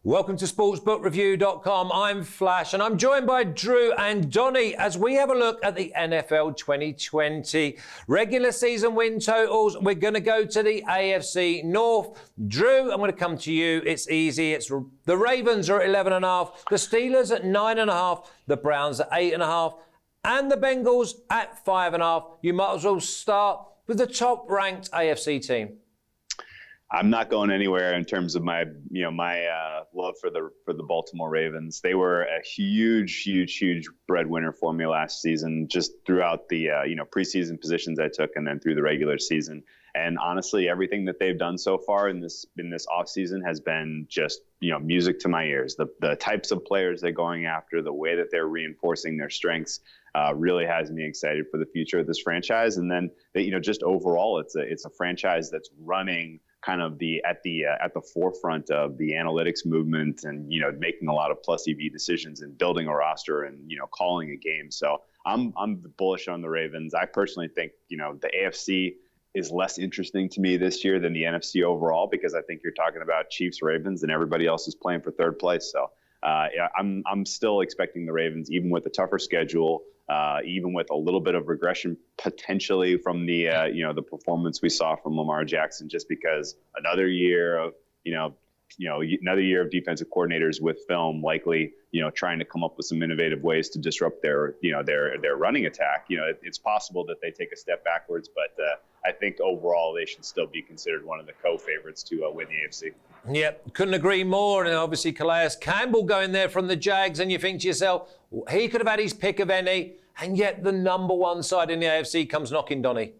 Welcome to Sportsbookreview.com. I'm Flash and I'm joined by Drew and Donny as we have a look at the NFL 2020 regular season win totals. We're going to go to the AFC North. Drew, I'm going to come to you. It's easy. It's the Ravens are at 11.5, the Steelers at 9.5, the Browns at 8.5, and the Bengals at 5.5. You might as well start with the top-ranked AFC team. I'm not going anywhere in terms of my love for the Baltimore Ravens. They were a huge breadwinner for me last season, just throughout the preseason positions I took, and then through the regular season. And honestly, everything that they've done so far in this offseason has been just music to my ears. The types of players they're going after, the way that they're reinforcing their strengths, really has me excited for the future of this franchise. And then just overall, it's a franchise that's running kind of at the forefront of the analytics movement, and making a lot of plus EV decisions and building a roster and calling a game. So I'm bullish on the Ravens. I personally think the AFC is less interesting to me this year than the NFC overall, because I think you're talking about Chiefs, Ravens, and everybody else is playing for third place. So I'm still expecting the Ravens, even with a tougher schedule, even with a little bit of regression potentially from the the performance we saw from Lamar Jackson, just because another year of defensive coordinators with film likely trying to come up with some innovative ways to disrupt their running attack. It's possible that they take a step backwards, but I think overall they should still be considered one of the co-favorites to win the AFC. Yep, couldn't agree more. And obviously Calais Campbell going there from the Jags, and you think to yourself, he could have had his pick of any, and yet the number one side in the AFC comes knocking, Donny.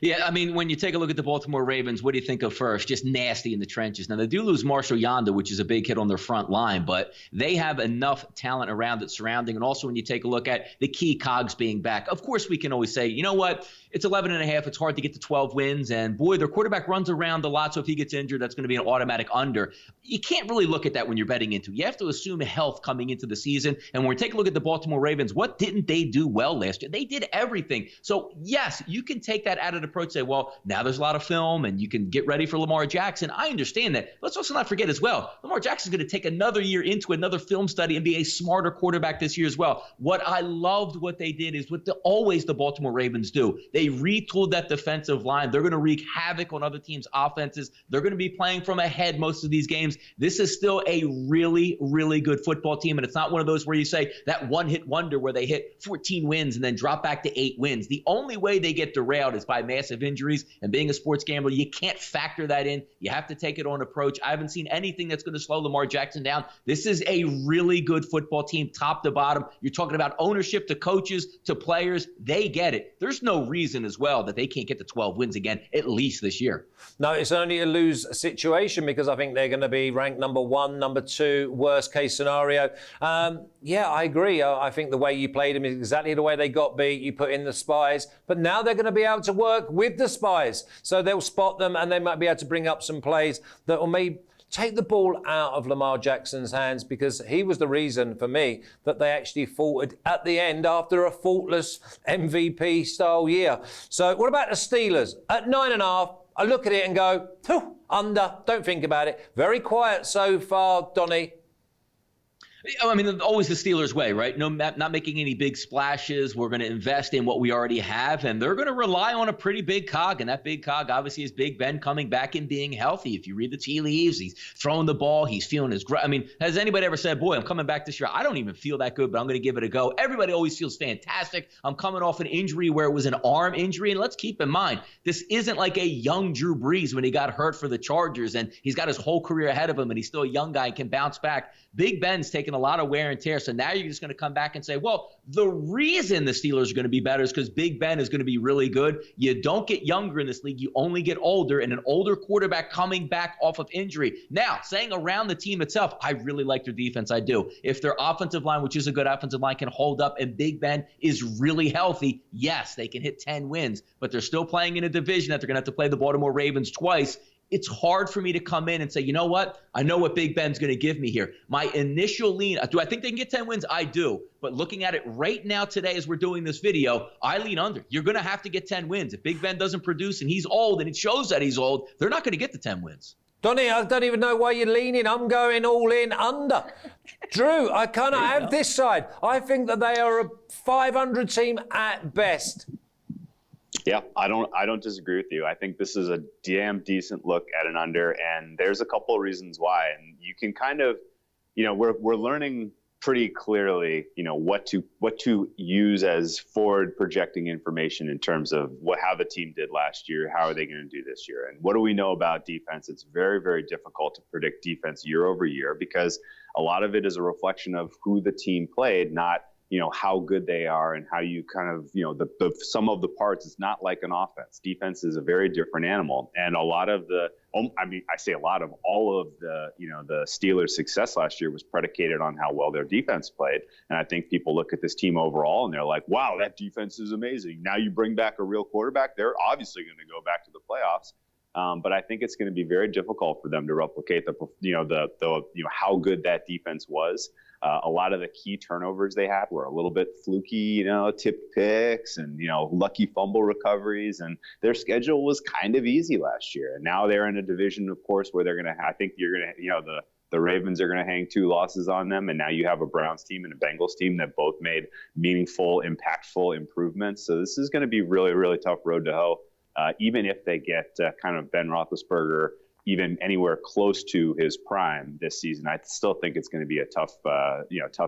Yeah, I mean, when you take a look at the Baltimore Ravens, what do you think of first? Just nasty in the trenches. Now, they do lose Marshall Yanda, which is a big hit on their front line, but they have enough talent around it surrounding. And also when you take a look at the key cogs being back, of course, we can always say, you know what? It's 11.5. It's hard to get to 12 wins. And boy, their quarterback runs around a lot. So if he gets injured, that's going to be an automatic under. You can't really look at that when you're betting into. You have to assume health coming into the season. And when we take a look at the Baltimore Ravens, what didn't they do well last year? They did everything. So yes, you can take that out of the approach, say, well, now there's a lot of film and you can get ready for Lamar Jackson. I understand that. Let's also not forget as well, Lamar Jackson's going to take another year into another film study and be a smarter quarterback this year as well. What I loved what they did is what always the Baltimore Ravens do. They retooled that defensive line. They're going to wreak havoc on other teams' offenses. They're going to be playing from ahead most of these games. This is still a really, really good football team, and it's not one of those where you say that one-hit wonder where they hit 14 wins and then drop back to 8 wins. The only way they get derailed is by massive injuries, and being a sports gambler, you can't factor that in. You have to take it on approach. I haven't seen anything that's going to slow Lamar Jackson down. This is a really good football team, top to bottom. You're talking about ownership to coaches to players. They get it. There's no reason as well that they can't get to 12 wins again, at least this year. No, it's only a lose situation, because I think they're going to be ranked number 1, number 2, worst case scenario. Yeah, I agree. I think the way you played them is exactly the way they got beat. You put in the spies, but now they're going to be able to work with the spies. So they'll spot them, and they might be able to bring up some plays that will maybe take the ball out of Lamar Jackson's hands, because he was the reason for me that they actually faltered at the end after a faultless MVP style year. So what about the Steelers? At 9.5, I look at it and go, under, don't think about it. Very quiet so far, Donny. I mean, always the Steelers' way, right? Not making any big splashes. We're going to invest in what we already have, and they're going to rely on a pretty big cog, and that big cog obviously is Big Ben coming back and being healthy. If you read the tea leaves, he's throwing the ball, he's feeling his I mean, has anybody ever said, boy, I'm coming back this year, I don't even feel that good, but I'm going to give it a go? Everybody always feels fantastic. I'm coming off an injury where it was an arm injury, and let's keep in mind, this isn't like a young Drew Brees when he got hurt for the Chargers, and he's got his whole career ahead of him, and he's still a young guy and can bounce back. Big Ben's taking a lot of wear and tear. So now you're just going to come back and say, well, the reason the Steelers are going to be better is because Big Ben is going to be really good. You don't get younger in this league. You only get older, and an older quarterback coming back off of injury. Now, saying around the team itself, I really like their defense. I do. If their offensive line, which is a good offensive line, can hold up and Big Ben is really healthy, yes, they can hit 10 wins, but they're still playing in a division that they're going to have to play the Baltimore Ravens twice. It's hard for me to come in and say, you know what? I know what Big Ben's going to give me here. My initial lean, do I think they can get 10 wins? I do. But looking at it right now today as we're doing this video, I lean under. You're going to have to get 10 wins. If Big Ben doesn't produce and he's old and it shows that he's old, they're not going to get the 10 wins. Donnie, I don't even know why you're leaning. I'm going all in under. Drew, I kind of have this side. I think that they are a 500 team at best. Yeah, I don't disagree with you. I think this is a damn decent look at an under, and there's a couple of reasons why. And you can kind of, we're learning pretty clearly, what to use as forward projecting information in terms of how the team did last year, how are they going to do this year, and what do we know about defense? It's very, very difficult to predict defense year over year because a lot of it is a reflection of who the team played, not how good they are and how you kind of, the sum of the parts. It's not like an offense. Defense is a very different animal. And a lot of all of the, the Steelers' success last year was predicated on how well their defense played. And I think people look at this team overall and they're like, wow, that defense is amazing. Now you bring back a real quarterback, they're obviously going to go back to the playoffs. But I think it's going to be very difficult for them to replicate how good that defense was. A lot of the key turnovers they had were a little bit fluky, tipped picks and, lucky fumble recoveries. And their schedule was kind of easy last year. And now they're in a division, of course, where the Ravens are going to hang 2 losses on them. And now you have a Browns team and a Bengals team that both made meaningful, impactful improvements. So this is going to be really, really tough road to hoe. Even if they get kind of Ben Roethlisberger even anywhere close to his prime this season, I still think it's going to be a tough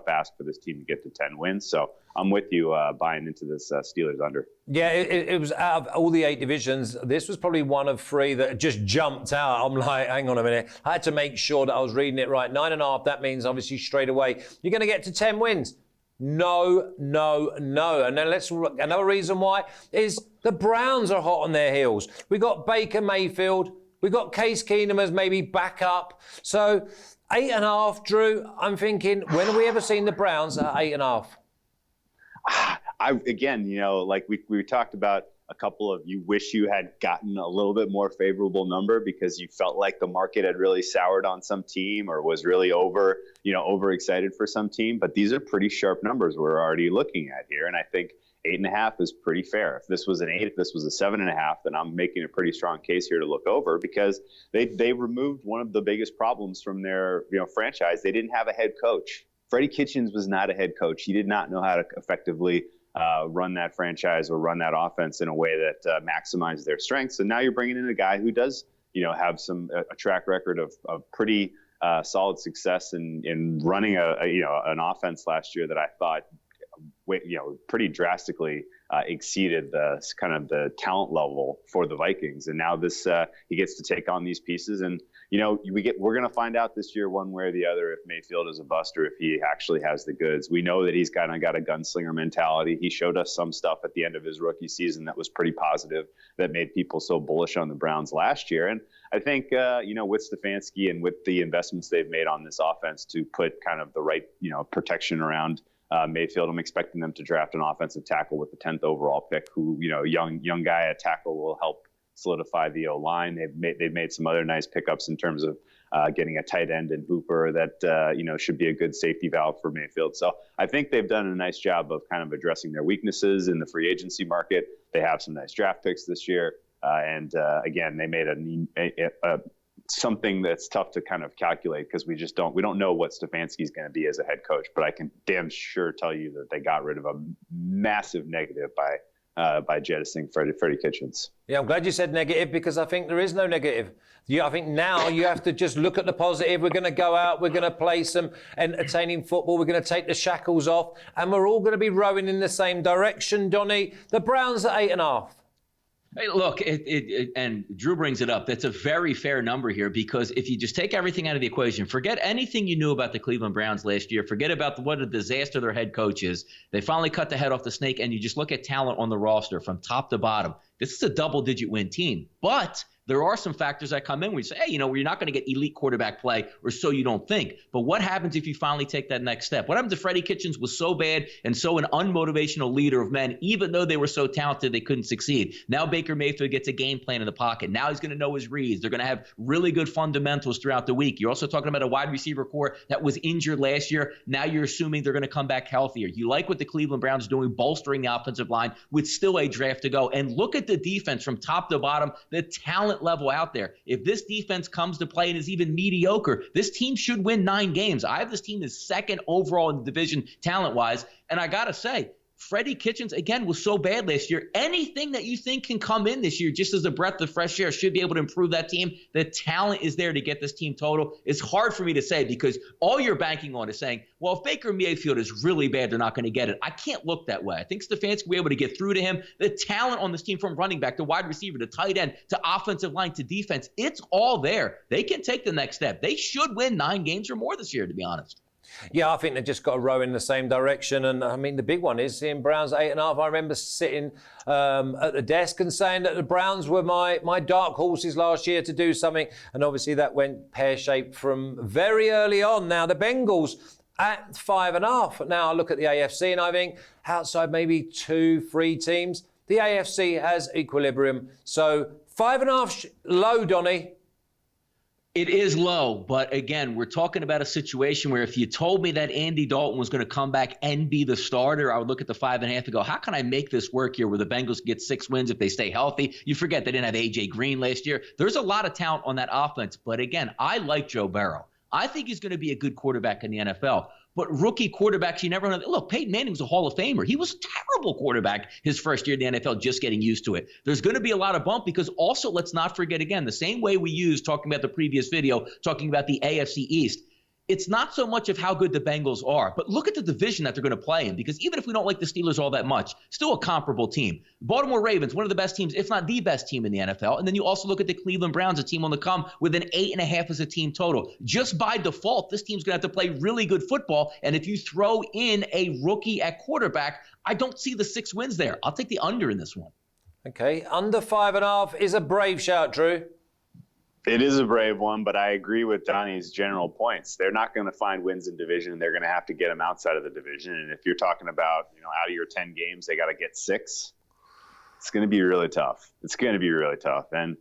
ask for this team to get to 10 wins. So I'm with you buying into this Steelers under. Yeah, it was out of all the 8 divisions, this was probably one of 3 that just jumped out. I'm like, hang on a minute. I had to make sure that I was reading it right. 9.5, that means obviously straight away you're going to get to 10 wins. No. And then another reason why is the Browns are hot on their heels. We got Baker Mayfield. We got Case Keenum as maybe backup. So 8.5, Drew, I'm thinking, when have we ever seen the Browns at 8.5? Like we talked about a couple of, you wish you had gotten a little bit more favorable number because you felt like the market had really soured on some team or was really overexcited for some team. But these are pretty sharp numbers we're already looking at here. And I think 8.5 is pretty fair. If this was an 8, if this was a 7.5, then I'm making a pretty strong case here to look over because they removed one of the biggest problems from their franchise. They didn't have a head coach. Freddie Kitchens was not a head coach. He did not know how to effectively run that franchise or run that offense in a way that maximized their strengths. And now you're bringing in a guy who does have a track record of pretty solid success in running an offense last year that I thought pretty drastically exceeded the talent level for the Vikings. And now he gets to take on these pieces. And, we're going to find out this year one way or the other if Mayfield is a bust or if he actually has the goods. We know that he's kind of got a gunslinger mentality. He showed us some stuff at the end of his rookie season that was pretty positive that made people so bullish on the Browns last year. And I think, with Stefanski and with the investments they've made on this offense to put kind of the right, protection around Mayfield, I'm expecting them to draft an offensive tackle with the 10th overall pick who, young guy at tackle will help solidify the O-line. They've made some other nice pickups in terms of getting a tight end in Hooper that, should be a good safety valve for Mayfield. So I think they've done a nice job of kind of addressing their weaknesses in the free agency market. They have some nice draft picks this year. Again, they made something that's tough to kind of calculate because we don't know what Stefanski's going to be as a head coach, but I can damn sure tell you that they got rid of a massive negative by jettisoning Freddie Kitchens. Yeah, I'm glad you said negative because I think there is no negative. I think now you have to just look at the positive. We're going to go out, we're going to play some entertaining football, we're going to take the shackles off, and we're all going to be rowing in the same direction, Donnie. The Browns at 8.5. Hey, look, and Drew brings it up. That's a very fair number here because if you just take everything out of the equation, forget anything you knew about the Cleveland Browns last year, forget about what a disaster their head coach is. They finally cut the head off the snake, and you just look at talent on the roster from top to bottom. This is a double-digit win team, but there are some factors that come in where you say, hey, you're not going to get elite quarterback play, or so you don't think. But what happens if you finally take that next step? What happens if Freddie Kitchens was so bad and so an unmotivational leader of men, even though they were so talented they couldn't succeed? Now Baker Mayfield gets a game plan in the pocket. Now he's going to know his reads. They're going to have really good fundamentals throughout the week. You're also talking about a wide receiver core that was injured last year. Now you're assuming they're going to come back healthier. You like what the Cleveland Browns are doing, bolstering the offensive line with still a draft to go. And look at the defense from top to bottom, the talent talent level out there. If this defense comes to play and is even mediocre, this team should win 9 games. I have this team as second overall in the division talent-wise. And I got to say, Freddie Kitchens, again, was so bad last year. Anything that you think can come in this year just as a breath of fresh air should be able to improve that team. The talent is there to get this team total. It's hard for me to say because all you're banking on is saying, well, if Baker Mayfield is really bad, they're not going to get it. I can't look that way. I think Stefanski will be able to get through to him. The talent on this team from running back to wide receiver to tight end to offensive line to defense, it's all there. They can take the next step. They should win 9 games or more this year, to be honest. Yeah, I think they've just got to row in the same direction. And I mean, the big one is seeing Browns 8.5. I remember sitting at the desk and saying that the Browns were my dark horses last year to do something. And obviously that went pear-shaped from very early on. Now the Bengals at 5.5. Now I look at the AFC and I think outside maybe 2-3 teams, the AFC has equilibrium. So 5.5 low, Donny. It is low, but again, we're talking about a situation where if you told me that Andy Dalton was going to come back and be the starter, I would look at the 5.5 and go, how can I make this work here where the Bengals get 6 wins if they stay healthy? You forget they didn't have A.J. Green last year. There's a lot of talent on that offense, but again, I like Joe Burrow. I think he's going to be a good quarterback in the NFL. But rookie quarterbacks, you never know. Look, Peyton Manning's a Hall of Famer. He was a terrible quarterback his first year in the NFL, just getting used to it. There's going to be a lot of bump because also, let's not forget again, the same way we used talking about the previous video, talking about the AFC East. It's not so much of how good the Bengals are, but look at the division that they're going to play in, because even if we don't like the Steelers all that much, still a comparable team. Baltimore Ravens, one of the best teams, if not the best team in the NFL. And then you also look at the Cleveland Browns, a team on the come with an 8.5 as a team total. Just by default, this team's going to have to play really good football. And if you throw in a rookie at quarterback, I don't see the 6 wins there. I'll take the under in this one. Okay, under 5.5 is a brave shout, Drew. It is a brave one, but I agree with Donnie's general points. They're not going to find wins in division. They're going to have to get them outside of the division. And if you're talking about, out of your 10 games, they got to get 6. It's going to be really tough. It's going to be really tough. And,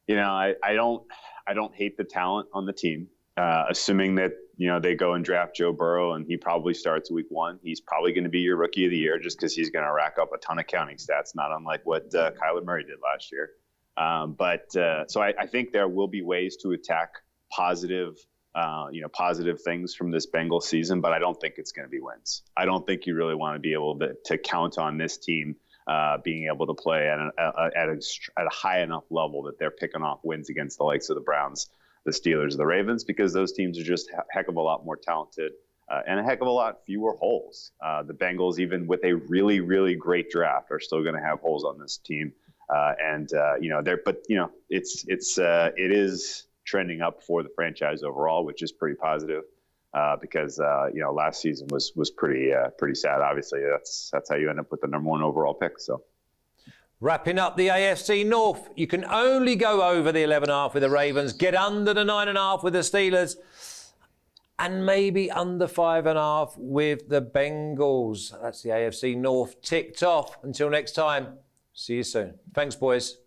I don't hate the talent on the team, assuming that, they go and draft Joe Burrow and he probably starts week 1. He's probably going to be your rookie of the year just because he's going to rack up a ton of counting stats, not unlike what Kyler Murray did last year. So I think there will be ways to attack positive things from this Bengals season, but I don't think it's going to be wins. I don't think you really want to be able to count on this team being able to play at a high enough level that they're picking off wins against the likes of the Browns, the Steelers, the Ravens, because those teams are just a heck of a lot more talented and a heck of a lot fewer holes. The Bengals, even with a really, really great draft, are still going to have holes on this team. It is trending up for the franchise overall, which is pretty positive, because last season was pretty sad. Obviously, that's how you end up with the number 1 overall pick. So, wrapping up the AFC North, you can only go over the 11.5 with the Ravens, get under the 9.5 with the Steelers, and maybe under 5.5 with the Bengals. That's the AFC North ticked off. Until next time. See you soon. Thanks, boys.